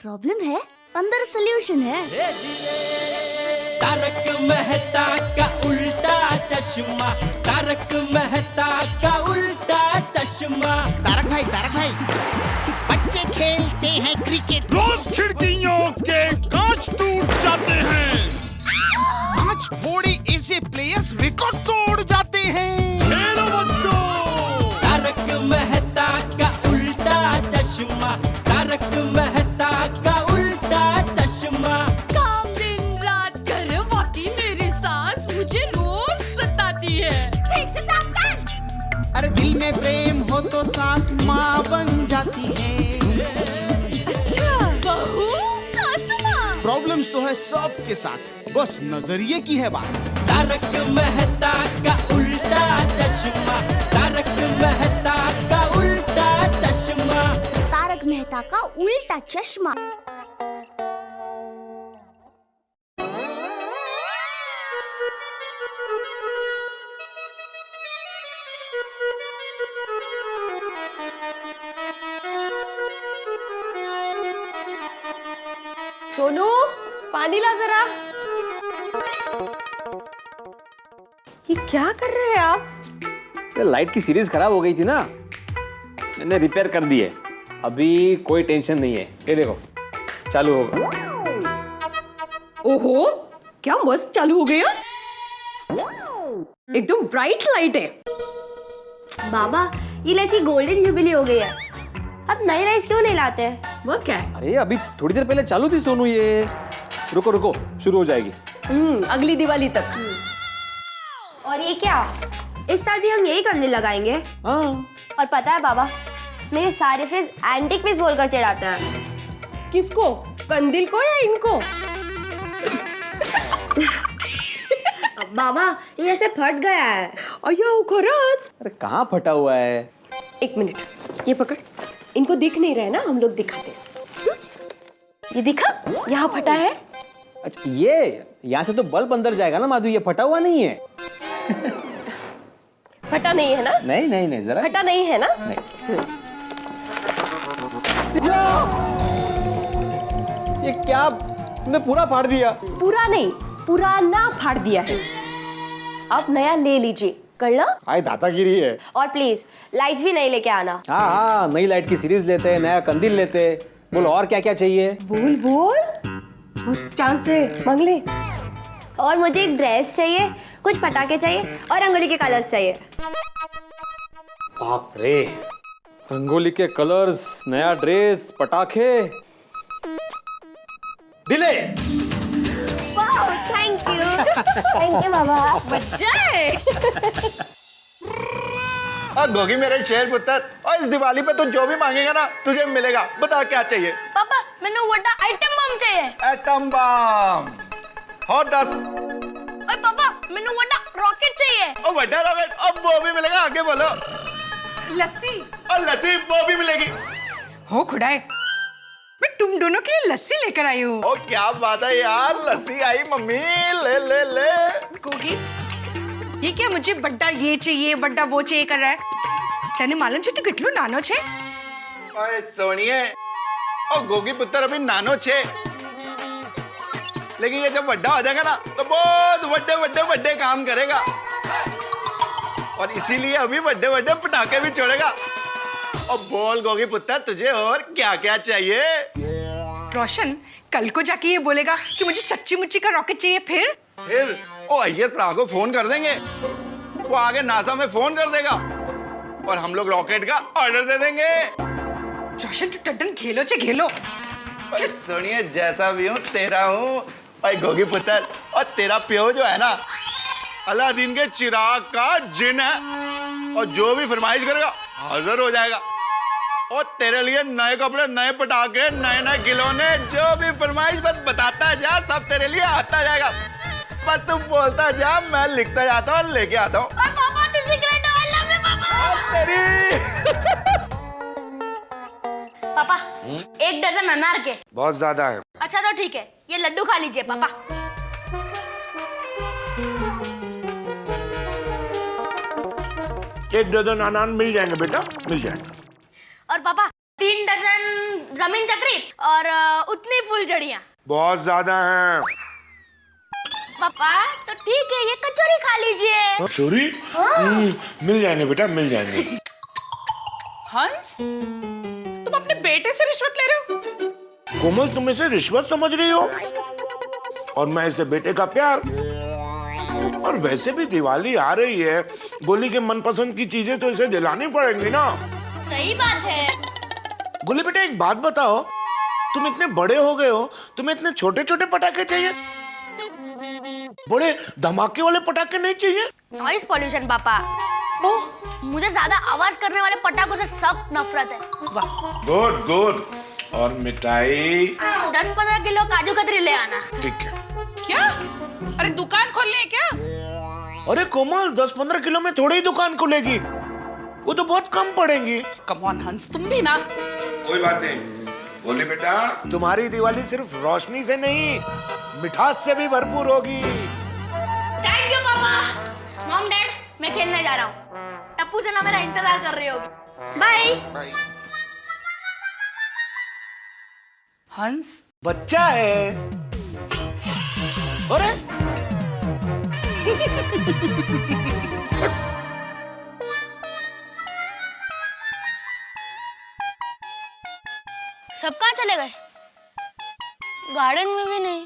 Problem है, अंदर solution है। तारक मेहता का उल्टा चश्मा, तारक मेहता का उल्टा चश्मा। तारक भाई, बच्चे खेलते हैं क्रिकेट, रोज खिड़कियों के कांच टूट जाते हैं, आज थोड़ी ऐसे प्लेयर्स रिकॉर्ड तोड़ जाते हैं। खेलो बच्चों। तारक मेहता का उल्टा चश्मा, तारक मेहता का उल्टा चश्मा। काम दिन रात करवाती मेरी सास मुझे रोज सताती है। ठीक से साफ कर। अरे दिल में प्रेम हो तो सास माँ बन जाती है। अच्छा, बहू सास माँ। प्रॉब्लम्स तो है सबके साथ, बस नजरिए की है बात। तारक मेहता का उल्टा चश्मा, तारक मेहता का उल्टा चश्मा। तारक मेहता का उल्टा चश्मा। सोनू, पानी ला जरा। ये क्या कर रहे हैं आप? लाइट की सीरीज खराब हो गई थी ना, मैंने रिपेयर कर दी है। अभी कोई टेंशन नहीं है, ये देखो चालू होगा। ओहो, क्या मस्त चालू हो गया। एकदम ब्राइट लाइट है। बाबा, ये लस्सी गोल्डन जुबिली हो गई है, अब नई राइस क्यों नहीं लाते? वो क्या है? अरे अभी थोड़ी देर पहले चालू थी सोनू, ये रुको रुको शुरू हो जाएगी। अगली दिवाली तक। और ये क्या, इस साल भी हम यही करने लगाएंगे? हाँ। और पता है बाबा, मेरे सारे फ्रेंड्स एंटिक पीस बोलकर चिढ़ाते हैं। किसको, कंदिल को या इनको? बाबा, ये ऐसे फट गया है। अयो खरच। अरे कहाँ फटा हुआ है? एक मिनट, ये पकड़। इनको दिख नहीं रहा है ना, हम लोग दिखाते हैं। ये दिखा, यहाँ फटा है। अच्छा, ये यहाँ से तो बल्ब अंदर जाएगा ना माधु, ये फटा हुआ नहीं है। फटा नहीं है ना? नहीं नहीं नहीं, जरा फटा नहीं है ना? ये क्या, तुमने पूरा फाड़ दिया। पूरा नहीं, पुराना फाड़ दिया है। आप नया ले लीजिए, कर लो। आए दादागिरी है। और प्लीज लाइट्स भी नहीं लेके आना। हाँ हाँ, नई लाइट की सीरीज लेते हैं, नया कंदील लेते हैं। बोलो और क्या क्या चाहिए? बोल बोल, उस चांद से मांग ले। और मुझे एक ड्रेस चाहिए, कुछ पटाखे चाहिए और रंगोली के कलर्स चाहिए। बाप रे, रंगोली के कलर्स, नया ड्रेस, पटाखे, दिले। थैंक यू बाबा। बच्चे। और गोगी मेरे शेर पुत्र, और इस दिवाली पे तू जो भी मांगेगा ना तुझे मिलेगा। बता क्या चाहिए? पापा, मैंने बड़ा आइटम बम चाहिए। एटम बम और 10। और पापा, मैंने बड़ा रॉकेट चाहिए। और बड़ा रॉकेट, अब वो भी मिलेगा। आगे बोलो। लस्सी। और लस्सी वो भी मिलेगी। हो खुदाए, मैं तुम दोनों के लिए लस्सी लेकर आई हूँ। ओ क्या बात है यार, लस्सी आई मम्मी, ले ले ले। गोगी, ये क्या मुझे बड्डा ये चाहिए बड्डा वो चाहिए कर रहा है? तने मालूम छे तू कितलो नानो छे? ओए सोनिए, ओ गोगी पुत्र अभी नानो छे, लेकिन ये जब बड़ा हो जाएगा ना तो बहुत बड़े बड़े बड़े काम करेगा। और इसीलिए अभी बड़े बड़े पटाखे भी छोड़ेगा। और बोल गोगी पुत्र, तुझे और क्या क्या चाहिए? रोशन कल को जाके ये बोलेगा कि मुझे सच्ची मुच्ची का रॉकेट चाहिए, फिर ओ अय्यर प्रा को फोन कर देंगे, वो आगे नासा में फोन कर देगा और हम लोग रॉकेट का ऑर्डर दे देंगे। रोशन तू टड्डन खेलो चे खेलो। सुनिए, जैसा भी हूँ तेरा हूँ भाई गोगी पुत्र। और तेरा प्यो जो है ना, अलादीन के चिराग का जिन है, और जो भी फरमाइश करेगा हाजिर हो जाएगा। और तेरे लिए नए कपड़े, नए पटाखे, नए नए खिलौने, जो भी फरमाइश बस बताता जा, सब तेरे लिए आता जाएगा। बस तुम बोलता जा, मैं लिखता जाता हूँ, लेके आता हूँ। पापा, तू सिगरेट वाला में पापा। पापा, 1 डजन अनार के। बहुत ज्यादा है। अच्छा तो ठीक है, ये लड्डू खा लीजिए पापा। 1 डजन अनार मिल जाएंगे बेटा, मिल जाएंगे। और पापा, 3 डजन जमीन चक्री और उतनी फुलझड़ियाँ। बहुत ज्यादा है। पापा तो ठीक है, ये कचौरी खा लीजिए। कचौरी? मिल जाएंगे बेटा, मिल जाएंगे। हंस, तुम अपने बेटे से रिश्वत ले रहे हो? कोमल, तुम इसे रिश्वत समझ रही हो और मैं इसे बेटे का प्यार। और वैसे भी दिवाली आ रही है, गोली के मनपसंद की चीजें तो इसे दिलानी पड़ेंगी ना। सही बात है। गोली बेटा, एक बात बताओ, तुम इतने बड़े हो गए हो, तुम्हें इतने छोटे छोटे पटाखे चाहिए? बड़े धमाके वाले पटाखे नहीं चाहिए? नॉइस पॉल्यूशन पापा। ओह, मुझे ज्यादा आवाज करने वाले पटाखों से सख्त नफरत है। Good good. और मिठाई? 10-15 किलो काजू कतरी ले आना। ठीक है। क्या? अरे दुकान खोलनी है क्या? अरे कोमल, 10-15 किलो में थोड़ी ही दुकान खुलेगी, वो तो बहुत कम पड़ेंगी। कम ऑन हंस, तुम भी ना। कोई बात नहीं गोली बेटा, तुम्हारी दिवाली सिर्फ रोशनी से नहीं, मिठास से भी भरपूर होगी। थैंक यू पापा। मॉम डैड, मैं खेलने जा रहा हूँ। टप्पू से ना मेरा इंतजार कर रही होगी। बाय। बाय। हंस, बच्चा है। अरे सब कहाँ चले गए? गार्डन में भी नहीं,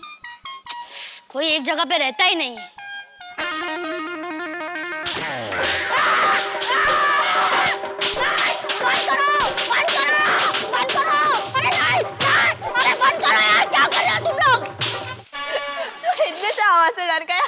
कोई एक जगह पे रहता ही नहीं है। डर गया।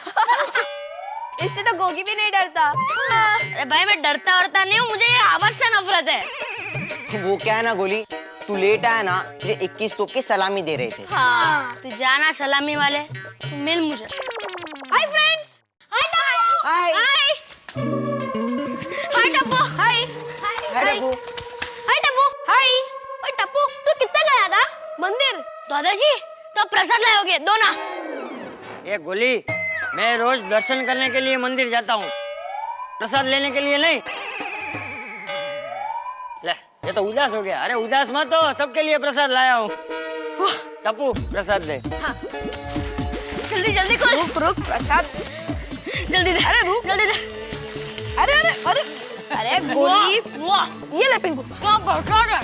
इससे तो गोगी भी नहीं डरता। अरे भाई, मैं डरता वरता नहीं हूँ, मुझे ये आवाज से नफरत है। वो क्या है ना गोली, तू लेट आया ना, मुझे 21 तोप की सलामी दे रहे थे। हाँ, तू जाना सलामी वाले, तू मिल मुझे। Hi friends. Hi Tappu. Hi. Hi Tappu. Hi. Hi Tappu. Hi Tappu. Hi. ओए टप्पू, तू कितना गया था? मंदिर। दादाजी, तो प्रसाद लाओगे? दो ना। ये गोली, मैं रोज दर्शन करने के लिए मंदिर जाता हूँ, प्रसाद लेने के लिए नहीं। ले, ये तो उदास हो गया। अरे उदास मत हो, सबके लिए प्रसाद लाया हूँ। टप्पू, प्रसाद ले। हाँ। जल्दी जल्दी खोल। रुक, प्रसाद जल्दी दे। अरे रुक, जल्दी दे। अरे अरे अरे अरे गोली, ये ले पिंकू। क्या प्रसाद है?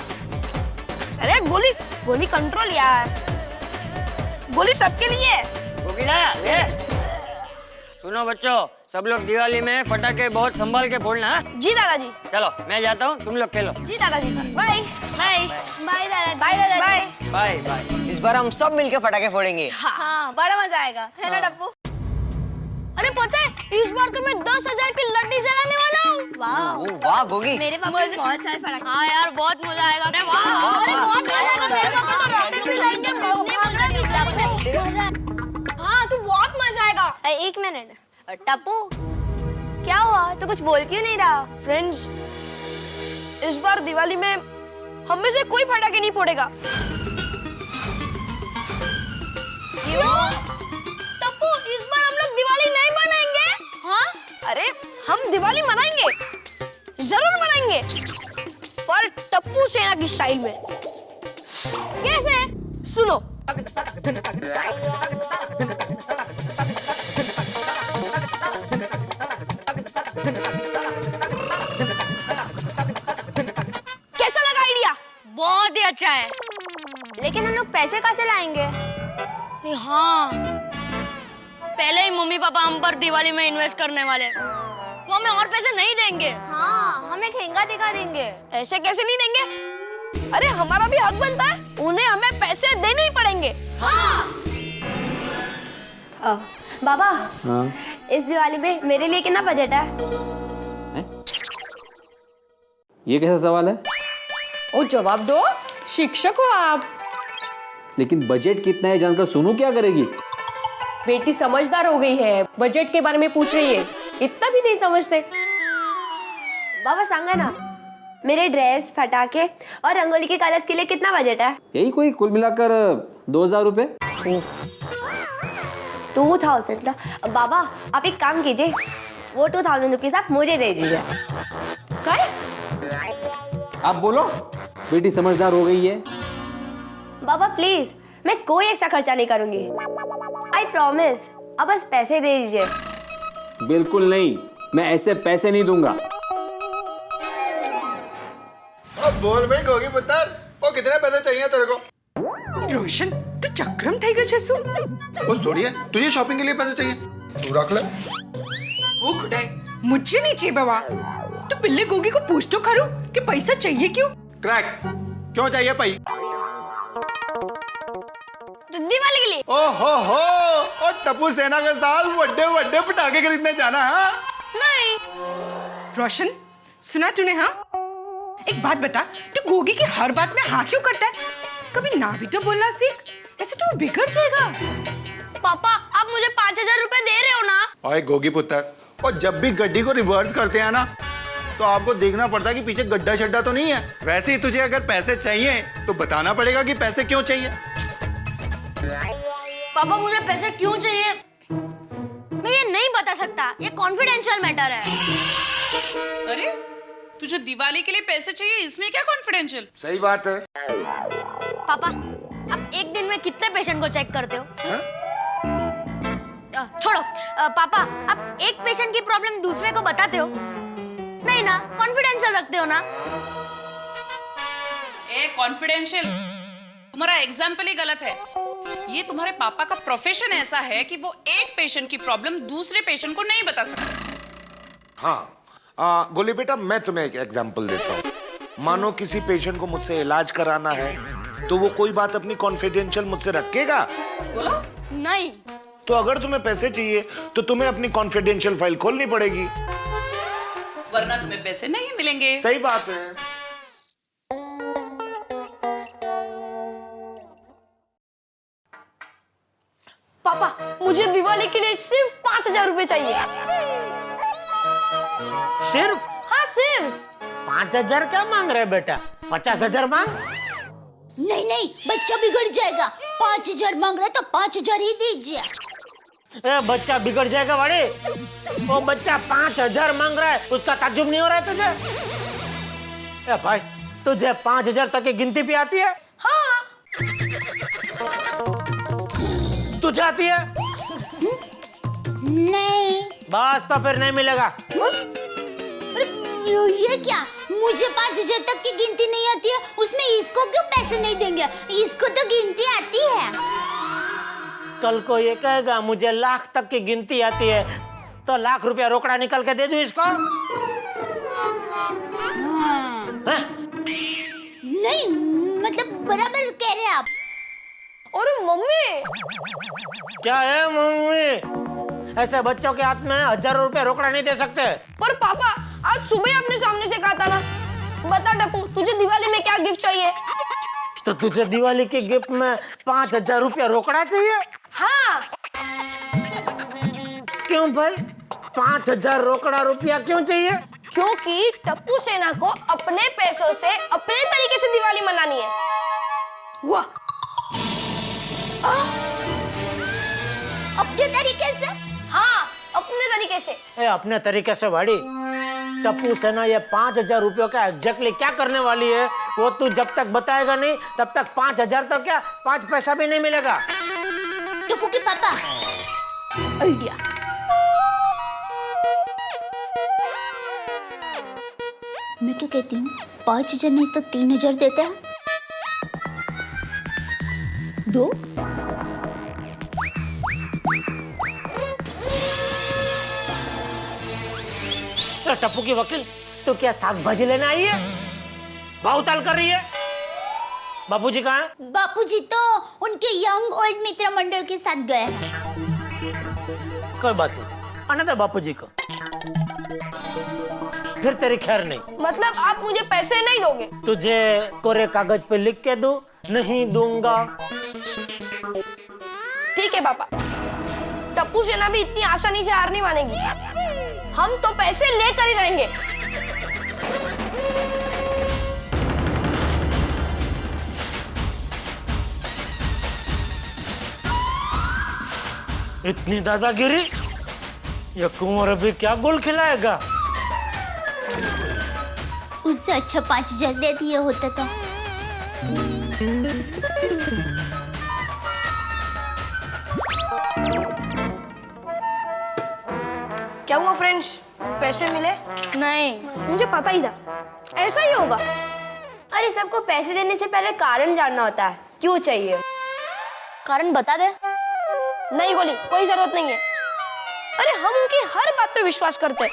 अरे गोली, गोली कंट्रोल यार, गोली सबके लिए। ले। सुनो बच्चों, सब लोग दिवाली में पटाखे बहुत संभाल के फोड़ना। जी दादाजी। चलो मैं जाता हूँ, तुम लोग खेलो। जी दादाजी। बाय बाय बाय दादाजी। बाय दादाजी। Bye bye. इस बार हम सब मिलके पटाखे फोड़ेंगे। हाँ, बड़ा मजा आएगा, है ना टप्पू? अरे पता है, इस बार तो मैं 10,000 की लड्डी जलाने वाला हूँ। वाह वाह गोगी, मेरे पापा ने बहुत सारे पटाखे। हाँ यार, बहुत मजा आएगा। अरे वाह, अरे बहुत मजा आएगा। मेरे पापा तो रॉकेट भी लाएंगे, हाँ तो बहुत मजा आएगा। एक मिनट टप्पू, क्या हुआ? तो कुछ बोल क्यों नहीं रहा? फ्रेंड्स, इस बार दिवाली में हम में से कोई पटाखे नहीं फोड़ेगा। क्यों? टप्पू, इस बार हम लोग दिवाली नहीं मनाएंगे? हाँ? अरे हम दिवाली मनाएंगे, जरूर मनाएंगे, पर टप्पू सेना की स्टाइल में। कैसे? सुनो। कैसा लगा आइडिया? बहुत ही अच्छा है। लेकिन हम लोग पैसे कहाँ से लाएंगे? हाँ, पहले ही मम्मी पापा हम पर दिवाली में इन्वेस्ट करने वाले, वो हमें और पैसे नहीं देंगे। हाँ, हमें ठेंगा दिखा देंगे। ऐसे कैसे नहीं देंगे? अरे हमारा भी हक बनता है, उन्हें हमें पैसे देने ही पड़ेंगे। हाँ। बाबा, हाँ? इस दिवाली में मेरे लिए कितना बजट है? ये कैसा सवाल है? ओ जवाब दो, शिक्षक हो आप। लेकिन बजट कितना है जानकर सोनू क्या करेगी? बेटी समझदार हो गई है, बजट के बारे में पूछ रही है, इतना भी नहीं समझते। बाबा सांगा ना, मेरे ड्रेस, पटाखे और रंगोली के कलर्स के लिए कितना बजट है? यही कोई कुल मिलाकर 2,000 रुपए। 2000? बाबा आप एक काम कीजिए, वो 2000 रुपीज आप मुझे दे दीजिए। आप बोलो, बेटी समझदार हो गई है। बाबा प्लीज, मैं कोई एक्स्ट्रा खर्चा नहीं करूंगी। I promise. अब बस पैसे दे दीजिए। बिल्कुल नहीं, मैं ऐसे पैसे नहीं दूंगा। अब बोल भाई गोगी पुत्र, वो कितने पैसे चाहिए तेरे को? रोशन तू चक्रम થઈ ગયો છે શું? वो सोनिया, तुझे शॉपिंग के लिए पैसे चाहिए, तू रख ले। ओ खुदाई, मुझे नहीं चाहिए बाबा। तो पिल्ले गोगी को पूछ तो करो कि पैसा चाहिए क्यों? क्रैक, क्यों चाहिए भाई? तो दिवाली के लिए। ओहो हो, और टप्पू सेना के साथ बड़े बड़े पटाखे खरीदने जाना है? नहीं। रोशन सुना तूने? हाँ, एक बात बता, तू गोगी की हर बात में हाँ क्यों करता है? कभी ना भी तो बोलना सीख, ऐसे तो वो बिगड़ जाएगा। पापा आप मुझे 5000 रुपए दे रहे हो ना? ओए गोगी पुत्र, और जब भी गड्डी को रिवर्स करते हैं ना, तो आपको देखना पड़ता है कि पीछे गड्ढा शड्डा तो नहीं है। वैसे ही तुझे अगर पैसे चाहिए तो बताना पड़ेगा कि पैसे क्यों चाहिए। पापा मुझे पैसे क्यों चाहिए मैं ये नहीं बता सकता, ये कॉन्फिडेंशियल मैटर है। अरे तुझे दिवाली के लिए पैसे चाहिए, इसमें क्या कॉन्फिडेंशियल? सही बात है। पापा आप एक दिन में कितने पेशेंट को चेक करते हो? छोड़ो पापा, आप एक पेशेंट की प्रॉब्लम दूसरे को बताते हो? नहीं ना, कॉन्फिडेंशियल रखते हो ना? ए कॉन्फिडेंशियल, तुम्हारा एग्जाम्पल ही गलत है। ये तुम्हारे पापा का प्रोफेशन ऐसा है कि वो एक पेशेंट की प्रॉब्लम दूसरे पेशेंट को नहीं बता सकते। हाँ गोली बेटा, मैं तुम्हें एक एग्जांपल देता हूँ। मानो किसी पेशेंट को मुझसे इलाज कराना है, तो वो कोई बात अपनी कॉन्फिडेंशियल मुझसे रखेगा? बोला नहीं। तो अगर तुम्हें पैसे चाहिए तो तुम्हें अपनी कॉन्फिडेंशियल फाइल खोलनी पड़ेगी, वरना तुम्हें पैसे नहीं मिलेंगे। सही बात है। पापा मुझे दिवाली के लिए सिर्फ 5000 रुपए चाहिए। सिर्फ? हाँ सिर्फ। 5000 क्या मांग रहे बेटा? 50,000 मांग। नहीं नहीं, बच्चा बिगड़ जाएगा। 5000 मांग रहे तो 5000 ही दीजिए। ए, बच्चा बिगड़ जाएगा बड़े। वो बच्चा 5000 मांग रहा है, उसका ताज्जुब नहीं हो रहा है तुझे? ए भाई, तुझे 5000 तक की गिनती भी आती है? हाँ। तुझे आती है? नहीं। बस तो फिर नहीं मिलेगा। ये क्या? मुझे 5000 तक की गिनती नहीं आती है, उसमें इसको क्यों पैसे नहीं देंगे? इसको तो गिनती आती है। कल को ये कहेगा मुझे लाख तक की गिनती आती है, तो लाख रुपया रोकड़ा निकल के दे दूं इसको? हाँ। नहीं मतलब बराबर कह रहे हैं आप। और मम्मी। क्या है मम्मी? ऐसे बच्चों के हाथ में 1000 रुपया रोकड़ा नहीं दे सकते। पर पापा आज सुबह अपने सामने से कहा था ना। बता टप्पू, तुझे दिवाली में क्या गिफ्ट चाहिए? तो तुझे दिवाली के गिफ्ट में 5000 रुपया रोकड़ा चाहिए? हाँ। क्यों भाई, 5000 रोकड़ा रुपया क्यों चाहिए? क्योंकि टप्पू सेना को अपने पैसों से अपने तरीके से दिवाली मनानी है। वाह। अपने तरीके से? हाँ अपने तरीके से। ए, अपने तरीके से बड़ी टप्पू सेना ये 5000 रुपयों का एग्जैक्टली क्या करने वाली है, वो तू जब तक बताएगा नहीं तब तक 5000 तो क्या 5 पैसा भी नहीं मिलेगा। टप्पू के पापा आइडिया। मैं क्या कहती हूँ, 5000 नहीं तो 3000 देते हैं? दो। टप्पू की वकील, तो क्या साग भाजी लेने आई है? बहुताल कर रही है? बापूजी कहाँ है? बापूजी तो उनके यंग ओल्ड मित्र मंडल के साथ गए हैं। कोई बात नहीं, आने दे बापूजी को, फिर तेरी खैर नहीं। मतलब आप मुझे पैसे नहीं दोगे? तुझे कोरे कागज पे लिख के दूं? नहीं दूंगा। ठीक है पापा, टप्पू सेना भी इतनी आसानी से हार नहीं मानेगी। हम तो पैसे लेकर ही रहेंगे। इतनी दादागिरी? ये कुंवर अभी क्या गोल खिलाएगा? उससे अच्छा 5000 दे दिए होता तो क्या हुआ फ्रेंड्स, पैसे मिले? नहीं, मुझे पता ही था ऐसा ही होगा। अरे सबको पैसे देने से पहले कारण जानना होता है, क्यों चाहिए। कारण बता दे। नहीं गोली, कोई जरूरत नहीं है। अरे हम उनकी हर बात पे विश्वास करते हैं,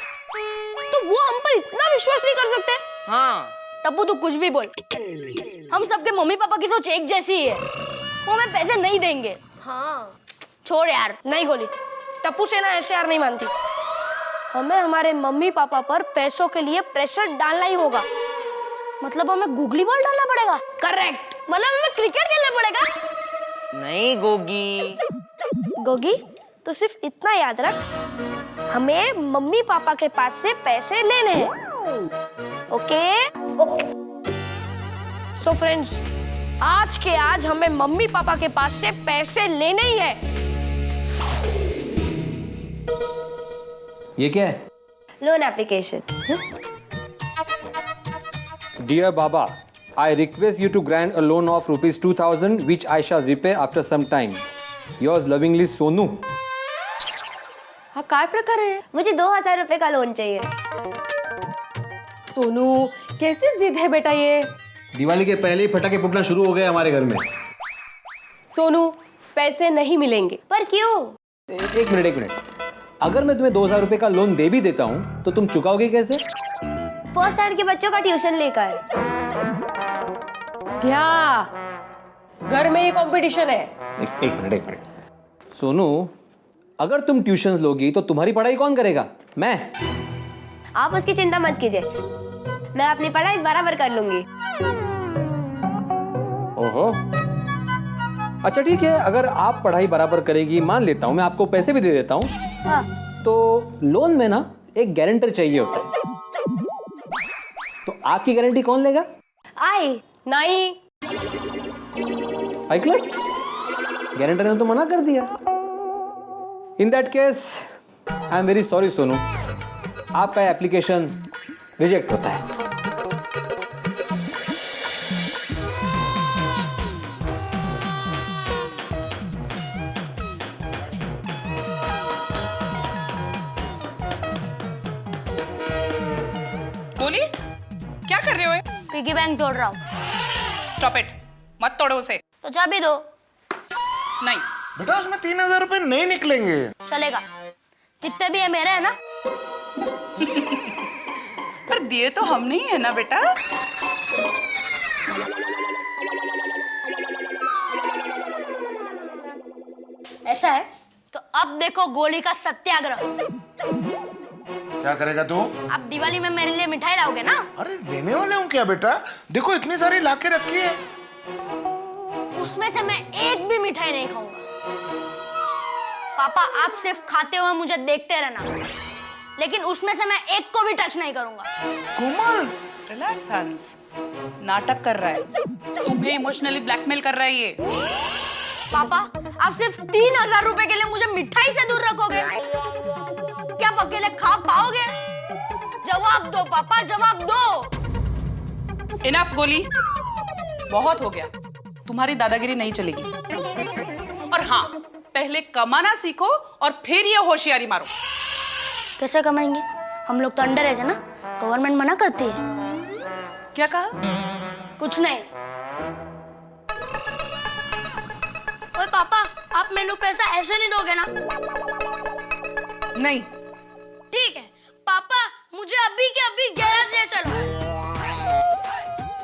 तो वो हम पर इतना विश्वास नहीं कर सकते? हाँ। टप्पू तू कुछ भी बोल, हम सबके मम्मी पापा की सोच एक जैसी ही है। वो हमें पैसे नहीं देंगे। हाँ छोड़ यार। नहीं गोली, टप्पू सेना ऐसे यार नहीं मानती। हमें हमारे मम्मी पापा पर पैसों के लिए प्रेशर डालना ही होगा। मतलब हमें गूगली बॉल डालना पड़ेगा। करेक्ट, मतलब हमें क्रिकेट खेलना पड़ेगा। नहीं गोगी। गोगी तो सिर्फ इतना याद रख, हमें मम्मी पापा के पास से पैसे लेने हैं। Okay okay. सो फ्रेंड्स, आज के आज हमें मम्मी पापा के पास से पैसे लेने ही है। ये क्या है? Loan application. Dear Baba, I request you to grant a loan of rupees 2000 which I shall repay after some time. Yours lovingly, Sonu. हाँ काय प्रकार है? मुझे 2000 रुपए का लोन चाहिए। सोनू कैसी जिद है बेटा ये? दिवाली के पहले ही पटाखे फूटना शुरू हो गए हमारे घर में। सोनू पैसे नहीं मिलेंगे। पर क्यों? एक मिनट। अगर मैं तुम्हें 2000 रुपए का लोन दे भी देता हूँ तो तुम चुकाओगे कैसे? फर्स्ट स्टैंडर्ड के बच्चों का ट्यूशन लेकर। क्या घर में ये कंपटीशन है? एक मिनट। सोनू, अगर तुम ट्यूशन लोगी तो तुम्हारी पढ़ाई कौन करेगा? मैं। आप उसकी चिंता मत कीजिए, मैं अपनी पढ़ाई बराबर कर लूंगी। ओहो, अच्छा ठीक है, अगर आप पढ़ाई बराबर करेगी मान लेता हूँ, मैं आपको पैसे भी दे देता हूँ। हाँ। तो लोन में ना एक गारंटर चाहिए होता है, तो आपकी गारंटी कौन लेगा? आई नहीं। हाई क्लास गारंटर ने तो मना कर दिया। In that case I am very sorry Sonu, आपका एप्लीकेशन रिजेक्ट होता है। गोली क्या कर रहे हो? पिगी बैंक तोड़ रहा हूँ। स्टॉप इट, मत तोड़ो उसे। तो चाबी दो। नहीं बेटा उसमें 3000 रुपए नहीं निकलेंगे। चलेगा, जितने भी है मेरे है ना। पर दिए तो हमने ही है ना बेटा। ऐसा है तो अब देखो गोली का सत्याग्रह। क्या करेगा तू? आप दिवाली में मेरे लिए मिठाई लाओगे ना? अरे देने वाले हूँ क्या बेटा? देखो इतनी सारी लाके रखी है। उसमें से मैं एक भी मिठाई नहीं खाऊंगा। पापा आप सिर्फ खाते हुए मुझे देखते रहना, लेकिन उसमें से मैं एक को भी टच नहीं करूंगा। कोमल, रिलैक्स हंस, नाटक कर रहा है, तुम्हें इमोशनली ब्लैकमेल कर रहा है ये। पापा आप सिर्फ 3000 रुपए के लिए मुझे मिठाई से दूर रखोगे? क्या आप अकेले खा पाओगे? जवाब दो पापा, जवाब दो। इनफ गोली, बहुत हो गया, तुम्हारी दादागिरी नहीं चलेगी। और हाँ, पहले कमाना सीखो और फिर ये होशियारी मारो। कैसे कमाएंगे? हम लोग तो अंडर एज है ना, गवर्नमेंट मना करती है। क्या कहा? कुछ नहीं। ओए पापा, आप मेनू पैसा ऐसे नहीं दोगे ना? नहीं। ठीक है पापा, मुझे अभी के अभी गैराज ले चलो।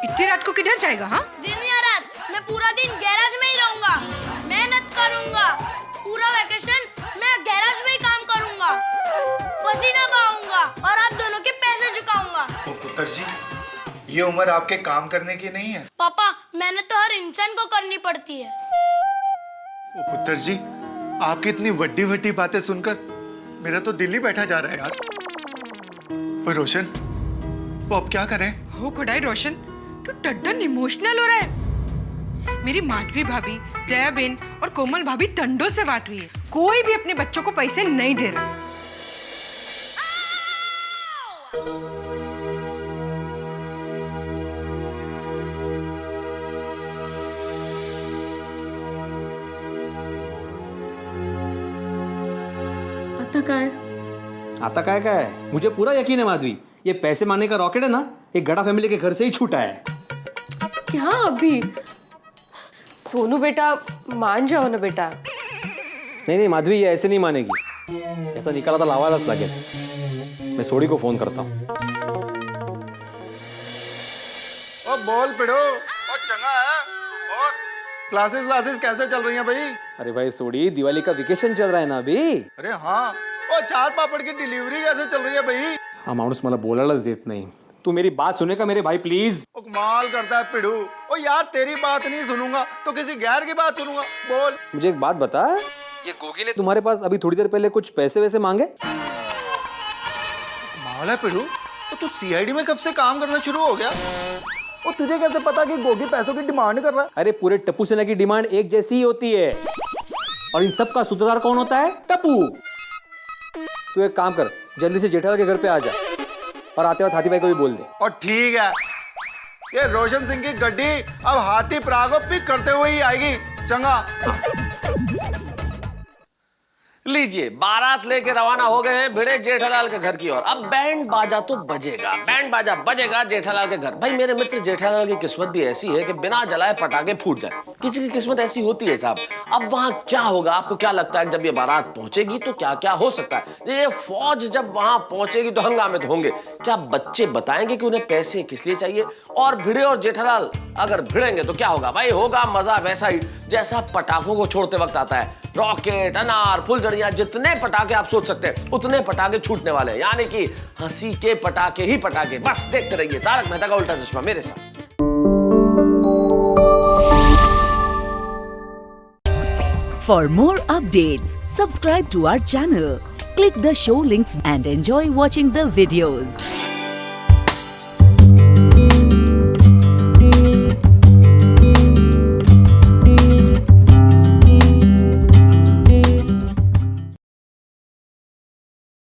इतनी रात को किधर जाएगा? हाँ, दिन या रात मैं पूरा दिन गैराज में ही रहूंगा, मेहनत करूंगा। पूरा वैकेशन मैं गैराज में ही काम करूंगा, पसीना बहाऊंगा और आप दोनों के पैसे चुकाऊंगा। तो पुत्र जी, ये उम्र आपके काम करने की नहीं है। पापा मेहनत तो हर इंसान को करनी पड़ती है। ओ पुत्र जी, आपकी इतनी वड्डी वड्डी बातें सुनकर मेरा तो दिल ही बैठा जा रहा है यार। ओ रोशन, वो अब क्या करें? हो खुदाई रोशन, तू टड्डन इमोशनल हो रहा है। मेरी माधवी भाभी, दया बेन और कोमल भाभी टंडों से बात हुई है, कोई भी अपने बच्चों को पैसे नहीं दे रहा। आता काय? आता काय मुझे पूरा यकीन है माधवी, ये पैसे मांगने का रॉकेट है ना, ये गड़ा फैमिली के घर से ही छूटा है। क्या अभी? सोनू बेटा मान जाओ ना बेटा। नहीं माधवी, ये ऐसे नहीं मानेगी, ऐसा निकाला तो लावायलाच लागेल। मैं सोडी को फोन करता हूँ। ओ बोल पिड़ो, ओ चंगा है। और क्लासेस कैसे चल रही हैं भाई? अरे भाई सोडी, दिवाली का वेकेशन चल रहा है ना अभी। अरे हाँ, ओ चाट पापड़ की डिलीवरी कैसे चल रही है भाई? हा माणूस मला बोलायलाच देत नाही। तू मेरी बात सुनेगा मेरे भाई प्लीज? ओ कमाल करता है पिड़ू। ओ यार तेरी बात नहीं सुनूंगा तो किसी गैर की बात सुनूंगा। बोल। मुझे एक बात बता, ये गोगी ने तुम्हारे पास अभी थोड़ी देर पहले कुछ पैसे वैसे मांगे? कमाल है पिड़ू, तो तू सीआईडी में कब से काम करना शुरू हो गया? और तुझे कैसे पता कि गोगी पैसों की डिमांड कर रहा है? अरे पूरे टप्पू सेना की डिमांड एक जैसी ही होती है, और इन सब का सूत्रधार कौन होता है? टप्पू। तू एक काम कर, जल्दी से जेठालाल के घर पे आ जा, और आते वक्त हाथी भाई को भी बोल दे। और ठीक है, ये रोशन सिंह की गड्डी अब हाथी प्राग को पिक करते हुए ही आएगी। चंगा। लीजिए, बारात लेके रवाना हो गए हैं भिड़े जेठालाल के घर की ओर। अब बैंड बाजा तो बजेगा, बैंड बाजा बजेगा जेठालाल के घर। भाई मेरे मित्र जेठालाल की किस्मत भी ऐसी है कि बिना जलाए पटाखे फूट जाए। किसी की किस्मत ऐसी होती है साहब। अब वहां क्या होगा, आपको क्या लगता है जब ये बारात पहुंचेगी तो क्या क्या हो सकता है? ये फौज जब वहां पहुंचेगी तो हंगामे तो होंगे। क्या बच्चे बताएंगे कि उन्हें पैसे किस लिए चाहिए? और भिड़े और जेठालाल अगर भिड़ेंगे तो क्या होगा? भाई होगा मजा वैसा ही जैसा पटाखों को छोड़ते वक्त आता है। रॉकेट, अनार, फुलझड़ियां, जितने पटाखे आप सोच सकते हैं उतने पटाखे छूटने वाले हैं। यानी कि हंसी के पटाखे ही पटाखे। बस देखते रहिए तारक मेहता का उल्टा चश्मा मेरे साथ। For more updates, subscribe to our channel, click the show links and enjoy watching the videos.